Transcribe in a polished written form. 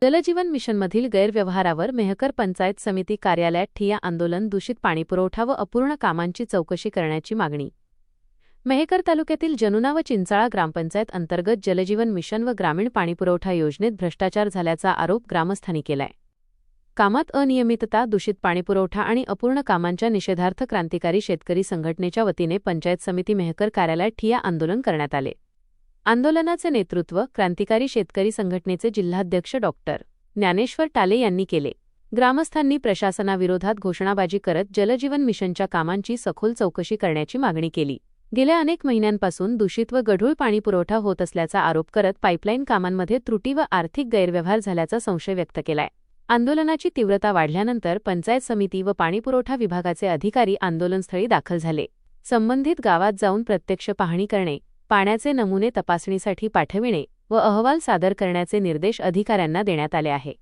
जलजीवन मिशनमधील गैरव्यवहारावर मेहकर पंचायत समिती कार्यालयात ठिय्या आंदोलन. दूषित पाणीपुरवठा व अपूर्ण कामांची चौकशी करण्याची मागणी. मेहकर तालुक्यातील जनुना व चिंचाळा ग्रामपंचायत अंतर्गत जलजीवन मिशन व ग्रामीण पाणीपुरवठा योजनेत भ्रष्टाचार झाल्याचा आरोप ग्रामस्थांनी केलाय. कामात अनियमितता, दूषित पाणीपुरवठा आणि अपूर्ण कामांच्या निषेधार्थ क्रांतिकारी शेतकरी संघटनेच्या वतीने पंचायत समिती मेहकर कार्यालयात ठिय्या आंदोलन करण्यात आले. आंदोलनाचे नेतृत्व क्रांतिकारी शेतकरी संघटनेचे जिल्हाध्यक्ष डॉ. ज्ञानेश्वर टाले यांनी केले. ग्रामस्थांनी प्रशासनाविरोधात घोषणाबाजी करत जलजीवन मिशनच्या कामांची सखोल चौकशी करण्याची मागणी केली. गेल्या अनेक महिन्यांपासून दूषित व गढूळ पाणीपुरवठा होत असल्याचा आरोप करत पाईपलाईन कामांमध्ये त्रुटी व आर्थिक गैरव्यवहार झाल्याचा संशय व्यक्त केलाय. आंदोलनाची तीव्रता वाढल्यानंतर पंचायत समिती व पाणीपुरवठा विभागाचे अधिकारी आंदोलनस्थळी दाखल झाले. संबंधित गावात जाऊन प्रत्यक्ष पाहणी करणे, पाण्याचे नमुने तपासणीसाठी पाठविणे व अहवाल सादर करण्याचे निर्देश अधिकाऱ्यांना देण्यात आले आहे.